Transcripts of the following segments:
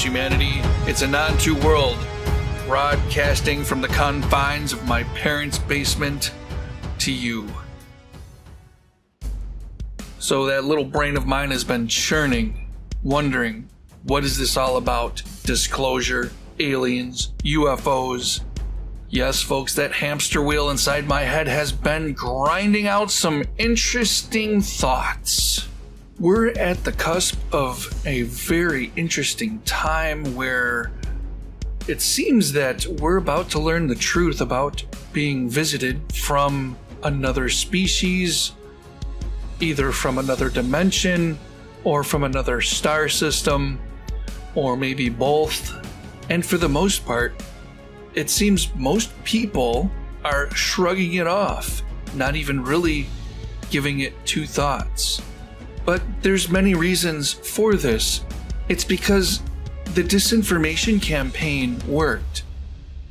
Greetings, humanity. It's Anantu world, broadcasting from the confines of my parents' basement to you. So that little brain of mine has been churning, wondering, what is this all about? Disclosure, aliens, UFOs. Yes, folks, that hamster wheel inside my head has been grinding out some interesting thoughts. We're at the cusp of a very interesting time where it seems that we're about to learn the truth about being visited from another species, either from another dimension or from another star system, or maybe both. And for the most part, it seems most people are shrugging it off, not even really giving it two thoughts. But there's many reasons for this. It's because the disinformation campaign worked.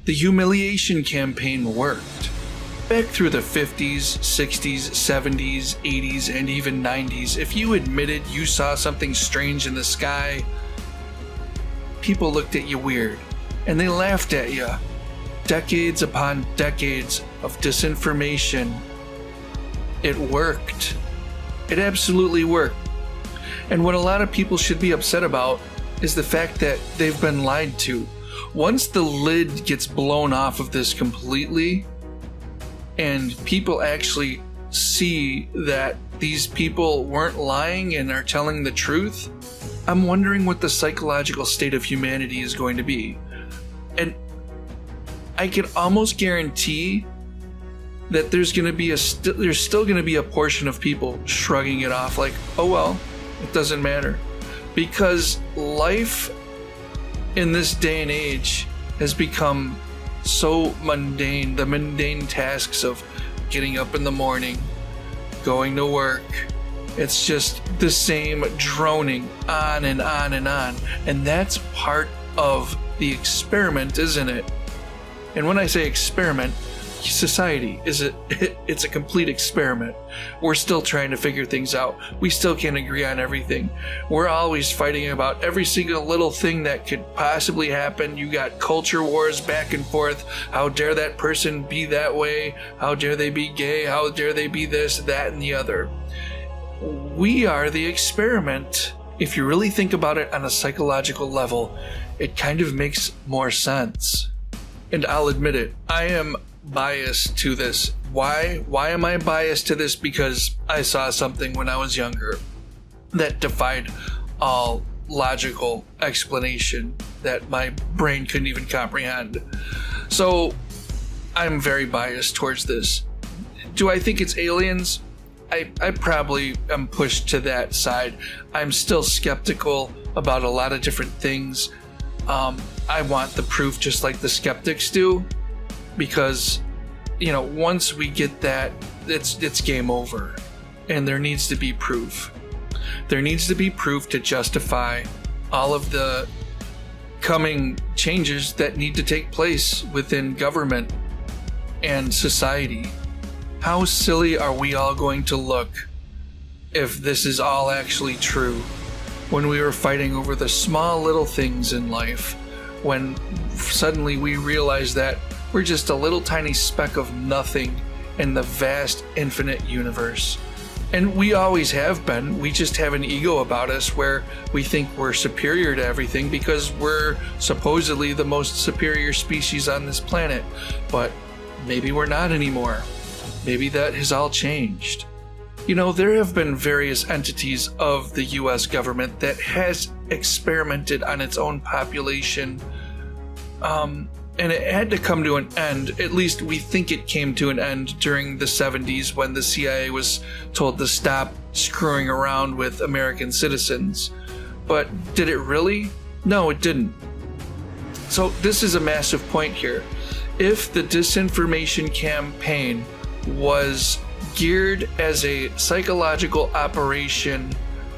The humiliation campaign worked. Back through the 50s, 60s, 70s, 80s, and even 90s, if you admitted you saw something strange in the sky, people looked at you weird, and they laughed at you. Decades upon decades of disinformation. It worked. It absolutely worked. And what a lot of people should be upset about is the fact that they've been lied to. Once the lid gets blown off of this completely, and people actually see that these people weren't lying and are telling the truth, I'm wondering what the psychological state of humanity is going to be. And I can almost guarantee that there's still going to be a portion of people shrugging it off like, oh well, it doesn't matter. Because life in this day and age has become so mundane. The mundane tasks of getting up in the morning, going to work, it's just the same droning on and on and on. And that's part of the experiment, isn't it? And when I say experiment, society it's a complete experiment. We're still trying to figure things out. We still can't agree on everything. We're always fighting about every single little thing that could possibly happen. You got culture wars back and forth. How dare that person be that way? How dare they be gay? How dare they be this, that, and the other? We are the experiment. If you really think about it on a psychological level, it kind of makes more sense. And I'll admit it, I am biased to this. Why am I biased to this? Because I saw something when I was younger that defied all logical explanation that my brain couldn't even comprehend. So I'm very biased towards this. Do I think it's aliens? I probably am pushed to that side. I'm still skeptical about a lot of different things. I want the proof just like the skeptics do, because, you know, once we get that, it's game over, and there needs to be proof. There needs to be proof to justify all of the coming changes that need to take place within government and society. How silly are we all going to look if this is all actually true, when we were fighting over the small little things in life, when suddenly we realize that we're just a little tiny speck of nothing in the vast infinite universe. And we always have been. We just have an ego about us where we think we're superior to everything because we're supposedly the most superior species on this planet. But maybe we're not anymore. Maybe that has all changed. You know, there have been various entities of the US government that has experimented on its own population, and it had to come to an end. At least we think it came to an end during the 70s when the CIA was told to stop screwing around with American citizens. But did it really? No, it didn't. So this is a massive point here. If the disinformation campaign was geared as a psychological operation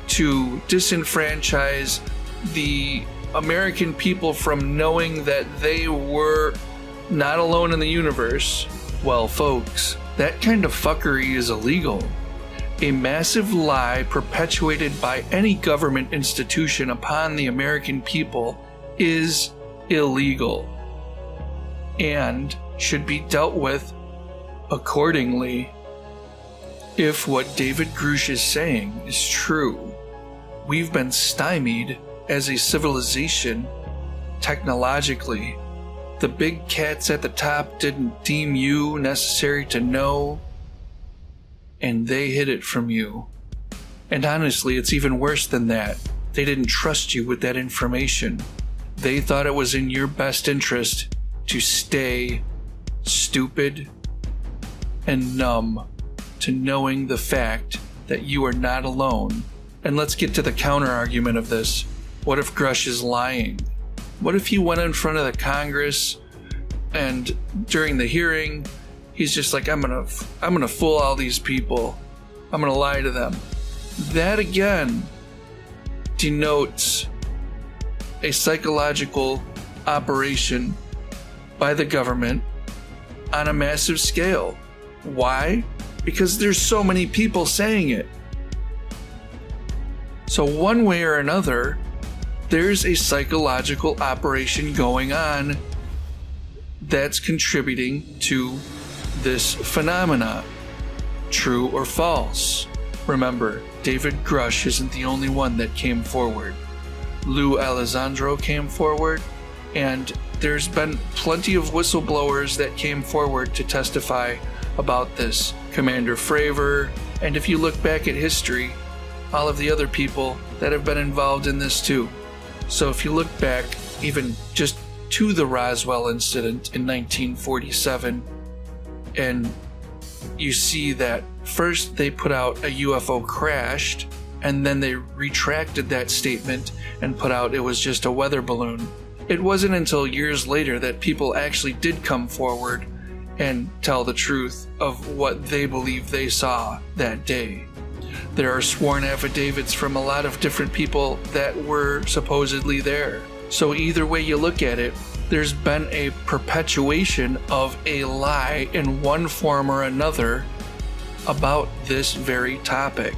to disenfranchise the American people from knowing that they were not alone in the universe, well, folks, that kind of fuckery is illegal. A massive lie perpetuated by any government institution upon the American people is illegal and should be dealt with accordingly. If what David Grush is saying is true, we've been stymied as a civilization technologically. The big cats at the top didn't deem you necessary to know, and they hid it from you. And honestly, it's even worse than that. They didn't trust you with that information. They thought it was in your best interest to stay stupid and numb to knowing the fact that you are not alone. And let's get to the counter argument of this. What if Grush is lying? What if he went in front of the Congress and during the hearing, he's just like, I'm gonna fool all these people. I'm gonna lie to them. That again denotes a psychological operation by the government on a massive scale. Why? Because there's so many people saying it. So one way or another, there's a psychological operation going on that's contributing to this phenomena. True or false? Remember, David Grush isn't the only one that came forward. Lou Alessandro came forward, and there's been plenty of whistleblowers that came forward to testify about this. Commander Fravor, and if you look back at history, all of the other people that have been involved in this too. So if you look back even just to the Roswell incident in 1947, and you see that first they put out a UFO crashed, and then they retracted that statement and put out it was just a weather balloon. It wasn't until years later that people actually did come forward and tell the truth of what they believe they saw that day. There are sworn affidavits from a lot of different people that were supposedly there. So either way you look at it, there's been a perpetuation of a lie in one form or another about this very topic.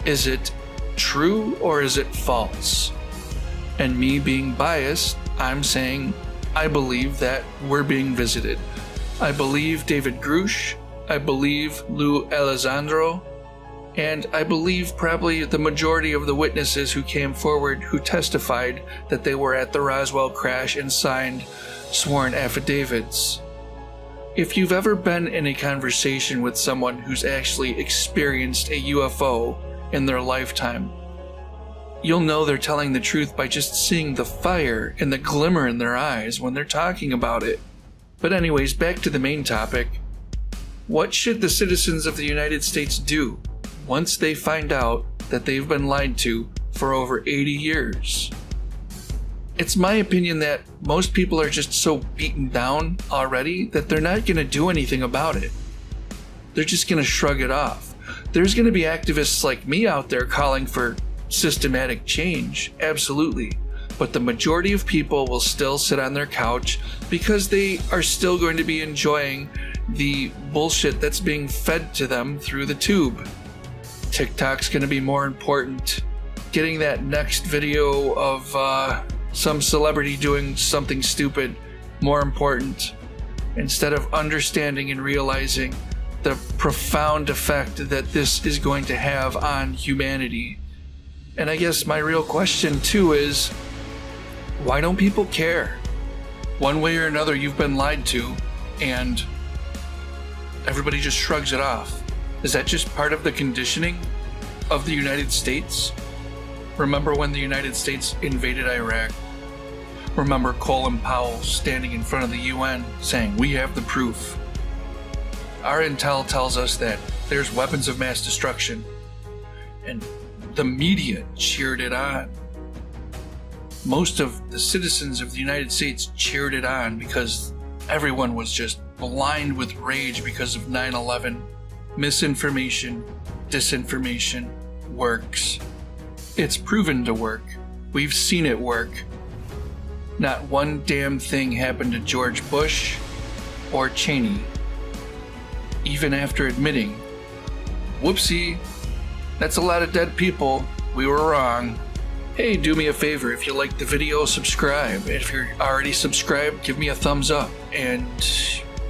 Is it true or is it false? And me being biased, I'm saying I believe that we're being visited. I believe David Grush, I believe Lou Alessandro, and I believe probably the majority of the witnesses who came forward who testified that they were at the Roswell crash and signed sworn affidavits. If you've ever been in a conversation with someone who's actually experienced a UFO in their lifetime, you'll know they're telling the truth by just seeing the fire and the glimmer in their eyes when they're talking about it. But anyways, back to the main topic. What should the citizens of the United States do once they find out that they've been lied to for over 80 years? It's my opinion that most people are just so beaten down already that they're not going to do anything about it. They're just going to shrug it off. There's going to be activists like me out there calling for systematic change, absolutely. But the majority of people will still sit on their couch because they are still going to be enjoying the bullshit that's being fed to them through the tube. TikTok's going to be more important. Getting that next video of some celebrity doing something stupid more important, instead of understanding and realizing the profound effect that this is going to have on humanity. And I guess my real question too is, why don't people care? One way or another you've been lied to, and everybody just shrugs it off. Is that just part of the conditioning of the United States? Remember when the United States invaded Iraq? Remember Colin Powell standing in front of the UN saying, "We have the proof." Our intel tells us that there's weapons of mass destruction, and the media cheered it on. Most of the citizens of the United States cheered it on because everyone was just blind with rage because of 9/11. Misinformation, disinformation works. It's proven to work. We've seen it work. Not one damn thing happened to George Bush or Cheney, even after admitting, whoopsie, that's a lot of dead people, we were wrong. Hey, do me a favor, if you liked the video, subscribe. If you're already subscribed, give me a thumbs up. And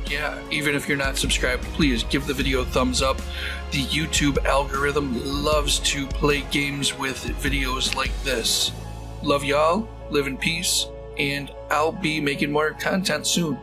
yeah, even if you're not subscribed, please give the video a thumbs up. The YouTube algorithm loves to play games with videos like this. Love y'all, live in peace, and I'll be making more content soon.